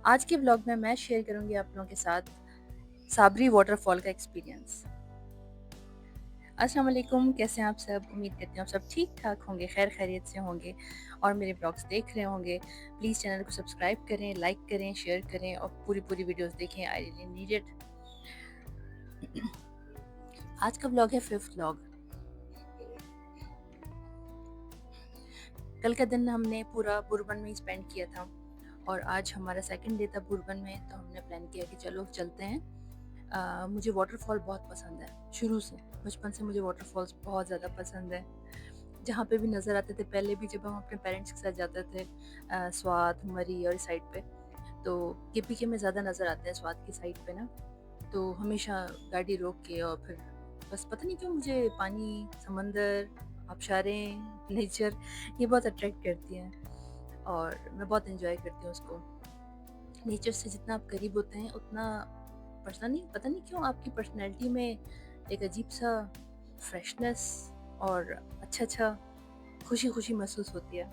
आज के व्लॉग में मैं शेयर करूंगी आप लोगों के साथ साबरी वाटरफॉल का एक्सपीरियंस। अस्सलाम वालेकुम, कैसे हैं आप सब? उम्मीद करती हूँ आप सब ठीक ठाक होंगे, खैर खैरियत से होंगे और मेरे व्लॉग्स देख रहे होंगे। प्लीज़ चैनल को सब्सक्राइब करें, लाइक करें, शेयर करें और पूरी पूरी वीडियोस देखें। I really need it. आज का व्लॉग है फिफ्थ व्लॉग। कल का दिन हमने पूरा बुरबन में ही स्पेंड किया था और आज हमारा सेकंड डे था बुरबन में, तो हमने प्लान किया कि चलो चलते हैं। मुझे वाटरफॉल बहुत पसंद है, शुरू से बचपन से मुझे वाटरफॉल्स बहुत ज़्यादा पसंद है। जहाँ पे भी नज़र आते थे, पहले भी जब हम अपने पेरेंट्स के साथ जाते थे स्वात मरी और इस साइड पे, तो केपीके में ज़्यादा नज़र आते हैं स्वात की साइड पे ना। तो हमेशा गाड़ी रोक के और फिर बस पता नहीं क्यों मुझे पानी, समंदर, आबशारें, नेचर ये बहुत अट्रैक्ट करती हैं और मैं बहुत इन्जॉय करती हूँ उसको। नेचर से जितना आप करीब होते हैं उतना पता नहीं क्यों आपकी पर्सनैलिटी में एक अजीब सा फ्रेशनेस और अच्छा खुशी खुशी महसूस होती है।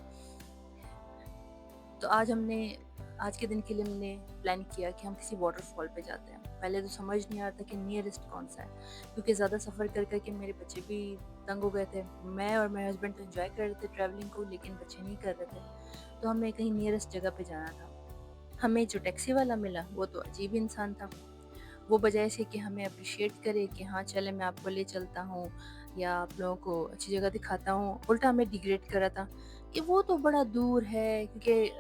तो आज के दिन के लिए मैंने प्लान किया कि हम किसी वाटरफॉल पे जाते हैं। पहले तो समझ नहीं आ रहा था कि नियरेस्ट कौन सा है, क्योंकि ज़्यादा सफ़र कर कर के मेरे बच्चे भी तंग हो गए थे। मैं और मेरे हस्बैंड तो एंजॉय कर रहे थे ट्रैवलिंग को, लेकिन बच्चे नहीं कर रहे थे। तो हमें कहीं नियरेस्ट जगह पे जाना था। हमें जो टैक्सी वाला मिला वो तो अजीब इंसान था। वो बजाय से कि हमें अप्रिशिएट करे कि हाँ चले मैं आपको ले चलता हूँ या आप लोगों को अच्छी जगह दिखाता हूँ, उल्टा हमें डिग्रेड करा था कि वो तो बड़ा दूर है। क्योंकि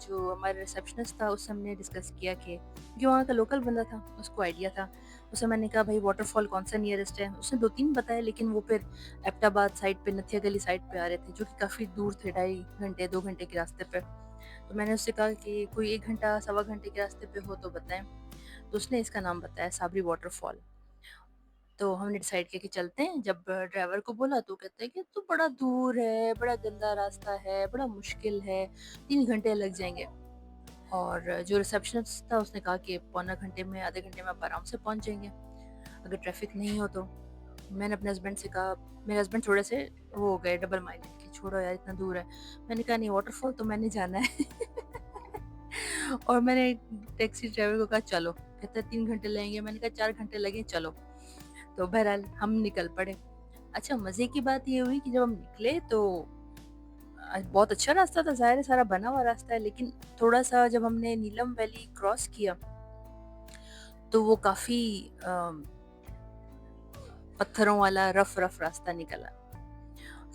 जो हमारा रिसेप्शनिस्ट था उससे हमने डिस्कस किया कि क्योंकि वहाँ का लोकल बंदा था, उसको आइडिया था। उससे मैंने कहा भाई वाटरफॉल कौन सा नियरेस्ट है। उसने 2-3 बताया, लेकिन वो फिर एबटाबाद साइड पे, नथिया गली साइड पे आ रहे थे, जो कि काफ़ी दूर थे, 2.5 घंटे 2 घंटे के रास्ते पे। तो मैंने उससे कहा कि कोई 1 घंटा सवा घंटे के रास्ते पे हो तो बताएं। तो उसने इसका नाम बताया, साबरी वाटरफॉल। तो हमने डिसाइड किया कि चलते हैं। जब ड्राइवर को बोला तो कहते हैं कि तो बड़ा दूर है, बड़ा गंदा रास्ता है, बड़ा मुश्किल है, 3 घंटे लग जाएंगे। और जो रिसेप्शनिस्ट था उसने कहा कि पौना घंटे में, आधे घंटे में आप आराम से पहुंच जाएंगे अगर ट्रैफिक नहीं हो तो। मैंने अपने हस्बैंड से कहा, मेरे हस्बैंड थोड़े से वो हो गए डबल माइंडेड कि छोड़ो यार इतना दूर है। मैंने कहा नहीं, वाटरफॉल तो मैंने जाना है। और मैंने टैक्सी ड्राइवर को कहा चलो, कहता है 3 घंटे लगेंगे। मैंने कहा 4 घंटे लगे, चलो। तो बहरहाल हम निकल पड़े। अच्छा, मज़े की बात ये हुई कि जब हम निकले तो बहुत अच्छा रास्ता था, ज़ाहिर है सारा बना हुआ रास्ता है, लेकिन थोड़ा-सा जब हमने नीलम वैली क्रॉस किया तो वो काफ़ी पत्थरों वाला रफ रास्ता निकला।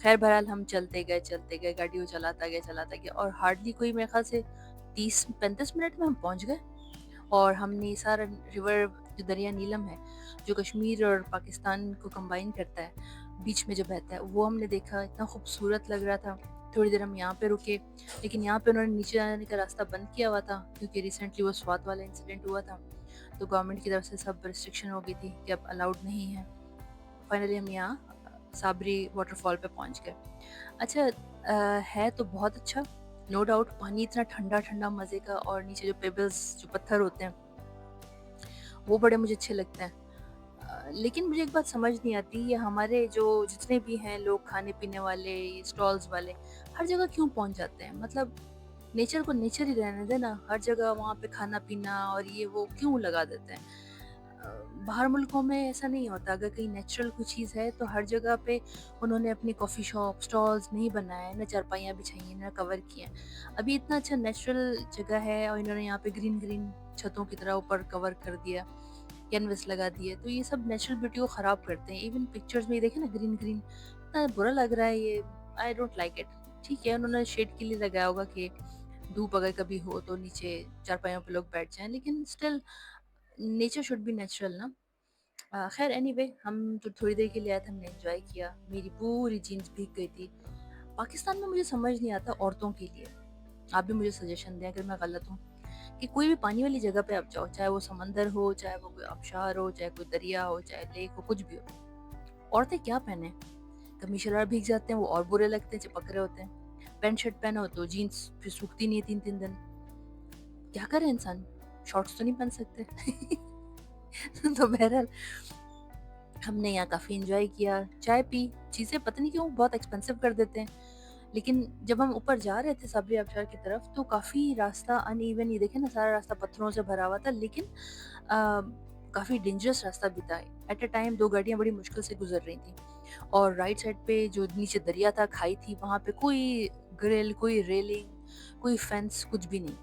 खैर बहरहाल हम चलते गए, गाड़ी को चलाता गया और हार्डली कोई मेरे ख़्याल से 30-35 मिनट में हम पहुँच गए। और हमने सारा रिवर, जो दरिया नीलम है, जो कश्मीर और पाकिस्तान को कंबाइन करता है, बीच में जो बहता है, वो हमने देखा। इतना खूबसूरत लग रहा था। थोड़ी देर हम यहाँ पे रुके, लेकिन यहाँ पे उन्होंने नीचे जाने का रास्ता बंद किया हुआ था, क्योंकि रिसेंटली वो स्वात वाला इंसिडेंट हुआ था। तो गवर्नमेंट की तरफ से सब रिस्ट्रिक्शन हो गई थी कि अब अलाउड नहीं है। फाइनली हम यहाँ साबरी वाटरफॉल पे पहुँच गए। अच्छा, है तो बहुत अच्छा, नो डाउट। पानी इतना ठंडा ठंडा मज़े का, और नीचे जो पेबल्स, जो पत्थर होते हैं, वो बड़े मुझे अच्छे लगते हैं। लेकिन मुझे एक बात समझ नहीं आती, ये हमारे जो जितने भी हैं लोग खाने पीने वाले, ये स्टॉल्स वाले, हर जगह क्यों पहुंच जाते हैं? मतलब नेचर को नेचर ही रहने देना, हर जगह वहाँ पे खाना पीना और ये वो क्यों लगा देते हैं? बाहर मुल्कों में ऐसा नहीं होता। अगर कहीं नेचुरल कोई चीज़ है तो हर जगह पे उन्होंने अपनी कॉफ़ी शॉप, स्टॉल्स नहीं बनाए, ना चारपाइयाँ बिछाई हैं, ना कवर किए हैं। अभी इतना अच्छा नेचुरल जगह है और इन्होंने यहाँ पे ग्रीन ग्रीन छतों की तरह ऊपर कवर कर दिया, कैनवस लगा दिए, तो ये सब नेचुरल ब्यूटी को ख़राब करते हैं। इवन पिक्चर्स में ये देखें ना, ग्रीन ग्रीन, इतना बुरा लग रहा है ये। I don't like it. ठीक है, उन्होंने शेड के लिए लगाया होगा कि धूप अगर कभी हो तो नीचे चारपाइयों पे लोग बैठ जाएं, लेकिन still nature should be natural ना। खैर एनीवे, हम जो थोड़ी देर के लिए आए थे हमने एंजॉय किया। मेरी पूरी जीन्स भीग गई थी। पाकिस्तान में मुझे समझ नहीं आता औरतों के लिए, आप भी मुझे सजेशन दें अगर मैं गलत हूँ, कि कोई भी पानी वाली जगह पे आप जाओ, चाहे वो समंदर हो, चाहे वो कोई आबशार हो, चाहे कोई दरिया हो, चाहे लेक हो, कुछ भी हो, औरतें क्या पहने? कमीज शलवार भीग जाते हैं, वो और बुरे लगते हैं, चिपक रहे होते हैं। पैंट शर्ट पहनो तो जीन्स फिर सूखती नहीं है 3-3 दिन। क्या करे इंसान? शॉर्ट्स तो नहीं पहन सकते। तो बहरहाल हमने यहाँ काफ़ी इंजॉय किया, चाय पी। चीज़ें पता नहीं क्यों बहुत एक्सपेंसिव कर देते हैं। लेकिन जब हम ऊपर जा रहे थे साबरी आबशार की तरफ तो काफ़ी रास्ता अनइवन, ये देखें ना सारा रास्ता पत्थरों से भरा हुआ था, लेकिन काफ़ी डेंजरस रास्ता भी था। एट अ टाइम 2 गाड़ियाँ बड़ी मुश्किल से गुज़र रही थी और राइट साइड पे जो नीचे दरिया था, खाई थी, वहाँ पे कोई ग्रिल, कोई रेलिंग, कोई फेंस कुछ भी नहीं।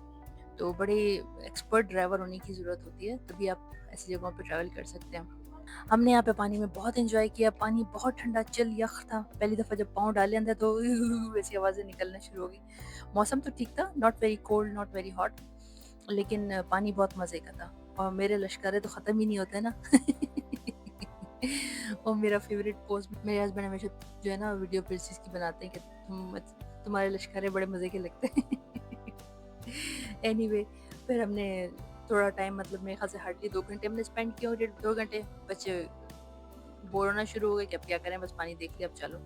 तो बड़े एक्सपर्ट ड्राइवर होने की ज़रूरत होती है, तभी आप ऐसी जगहों पे ट्रैवल कर सकते हैं। हमने यहाँ पे पानी में बहुत एंजॉय किया। पानी बहुत ठंडा चिल यख था। पहली दफ़ा जब पाँव डाले अंदर तो वैसी आवाज़ें निकलना शुरू हो गई। मौसम तो ठीक था, not very cold, not very hot, लेकिन पानी बहुत मज़े का था और मेरे लश्करे तो ख़त्म ही नहीं होते ना। और मेरा फेवरेट पोस्ट मेरे हस्बैंड हमेशा जो है ना वीडियो पे इस चीज़ की बनाते हैं कि तुम्हारे लश्करे बड़े मज़े के लगते हैं। एनीवे फिर हमने थोड़ा टाइम, मतलब मेरे ख्याल से हार्डली 2 घंटे हमने स्पेंड किए और 2 घंटे बच्चे बोर होना शुरू हो गए कि अब क्या करें, बस पानी देख लिया, अब चलो।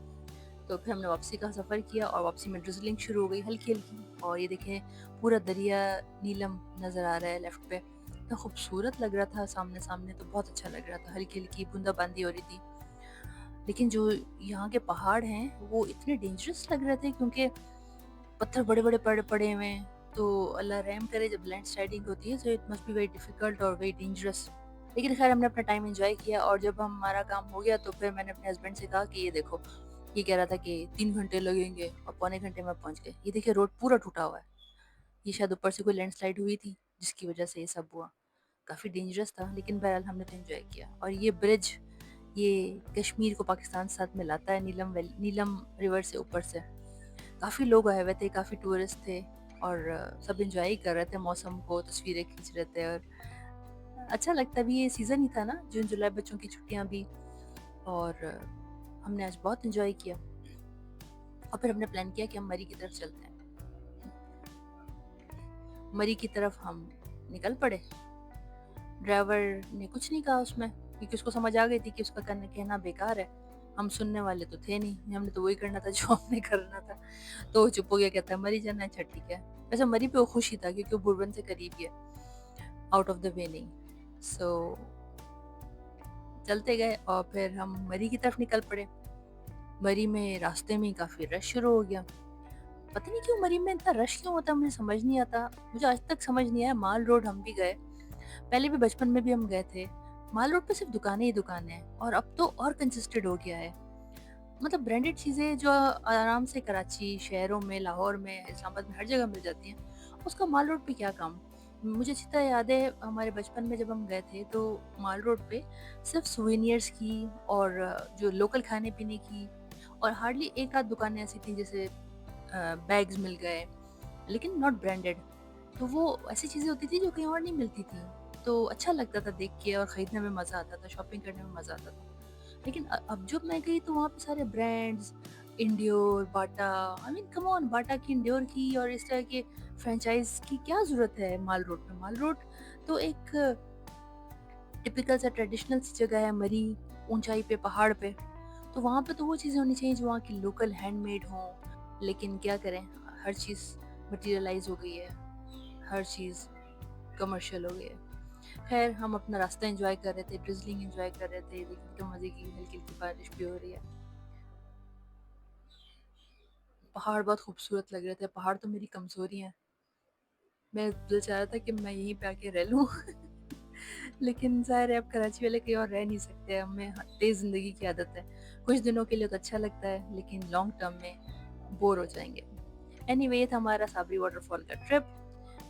तो फिर हमने वापसी का सफ़र किया और वापसी में ड्रिज़लिंग शुरू हो गई हल्की-हल्की, और ये देखें पूरा दरिया नीलम नज़र आ रहा है लेफ्ट पे। इतना खूबसूरत लग रहा था सामने-सामने, तो बहुत अच्छा लग रहा था। हल्की-हल्की बूंदाबांदी हो रही थी। लेकिन जो यहाँ के पहाड़ हैं वो इतने डेंजरस लग रहे थे क्योंकि पत्थर बड़े-बड़े पड़े पड़े हुए हैं। तो अल्लाह रहम करे, जब लैंडस्लाइडिंग होती है so it must be very difficult और वेरी डेंजरस। लेकिन खैर हमने अपना टाइम एंजॉय किया और जब हमारा काम हो गया तो फिर मैंने अपने हस्बैंड से कहा कि ये देखो, ये कह रहा था कि 3 घंटे लगेंगे और पौने घंटे में पहुंच गए। ये देखिए रोड पूरा टूटा हुआ है। ये शायद ऊपर से कोई लैंडस्लाइड हुई थी जिसकी वजह से ये सब हुआ। काफ़ी डेंजरस था, लेकिन बहरहाल हमने तो एंजॉय किया। और ये ब्रिज, ये कश्मीर को पाकिस्तान के साथ मिलाता है, नीलम रिवर से ऊपर से। काफ़ी लोग आए हुए थे, काफ़ी टूरिस्ट थे और सब एंजॉय कर रहे थे मौसम को, तस्वीरें खींच रहे थे और अच्छा लगता भी। ये सीज़न ही था ना, जून जुलाई, बच्चों की छुट्टियां भी। और हमने आज बहुत एंजॉय किया और फिर हमने प्लान किया कि हम मरी की तरफ चलते हैं। मरी की तरफ हम निकल पड़े। ड्राइवर ने कुछ नहीं कहा उसमें, क्योंकि उसको समझ आ गई थी कि उसका कहना बेकार है। हम सुनने वाले तो थे नहीं, हमने तो वही करना था जो हमने करना था। तो वो चुप हो गया, कहता है मरी जाना है, अच्छा ठीक है। वैसे मरी पे वो खुश ही था क्योंकि वो बुरबन से करीब ही है, आउट ऑफ द वे नहीं। सो चलते गए और फिर हम मरी की तरफ निकल पड़े। मरी में रास्ते में काफ़ी रश शुरू हो गया। पता नहीं क्यों मरी में इतना रश क्यों होता है, मुझे समझ नहीं आता। मुझे आज तक समझ नहीं आया। माल रोड हम भी गए, पहले भी बचपन में भी हम गए थे। माल रोड पे सिर्फ दुकानें ही दुकानें हैं और अब तो और कंजेस्टेड हो गया है। मतलब ब्रांडेड चीज़ें जो आराम से कराची शहरों में, लाहौर में, इस्लामाबाद में हर जगह मिल जाती हैं, उसका माल रोड पे क्या काम। मुझे अच्छी तरह याद है हमारे बचपन में जब हम गए थे तो माल रोड पे सिर्फ सुवेनियर्स की और जो लोकल खाने पीने की, और हार्डली एक आध दुकानें ऐसी थी जैसे बैग्स मिल गए, लेकिन नॉट ब्रांडेड। तो वो ऐसी चीज़ें होती थी जो कहीं और नहीं मिलती थी। तो अच्छा लगता था देख के और ख़रीदने में मज़ा आता था, शॉपिंग करने में मज़ा आता था। लेकिन अब जब मैं गई तो वहाँ पे सारे ब्रांड्स, इंडियोर, Bata, I mean come on, Bata की, इंडियोर की और इस तरह के फ्रेंचाइज की क्या ज़रूरत है माल रोड पे। माल रोड तो एक टिपिकल सा ट्रेडिशनल सी जगह है, मरी ऊंचाई पे, पहाड़ पे। तो वहाँ पे तो वो चीज़ें होनी चाहिए जो वहाँ की लोकल हैंडमेड हों। लेकिन क्या करें, हर चीज़ मटीरियलाइज हो गई है, हर चीज़ कमर्शियल हो गई है। खैर हम अपना रास्ता एंजॉय कर रहे थे, ड्रिजलिंग एंजॉय कर रहे थे, देखने तो मज़े की, हल्की हल्की बारिश भी हो रही है। पहाड़ बहुत खूबसूरत लग रहे थे। पहाड़ तो मेरी कमज़ोरी है, मैं दिल चाह रहा था कि मैं यहीं पे आके रह लूँ। लेकिन ज़ाहिर है अब कराची वाले कहीं और रह नहीं सकते, हमें तेज़ ज़िंदगी की आदत है। कुछ दिनों के लिए तो अच्छा लगता है लेकिन लॉन्ग टर्म में बोर हो जाएंगे। एनीवे ये था हमारा साबरी वाटरफॉल का ट्रिप।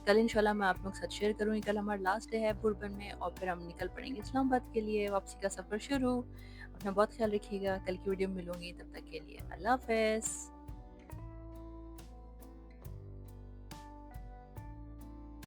कल इंशाल्लाह मैं आप लोगों के साथ शेयर करूँगी। कल हमारा लास्ट डे है बुरबन में और फिर हम निकल पड़ेंगे इस्लामाबाद के लिए, वापसी का सफ़र शुरू। अपना बहुत ख्याल रखिएगा। कल की वीडियो में मिलूंगी, तब तक के लिए अल्लाह हाफ़िज़।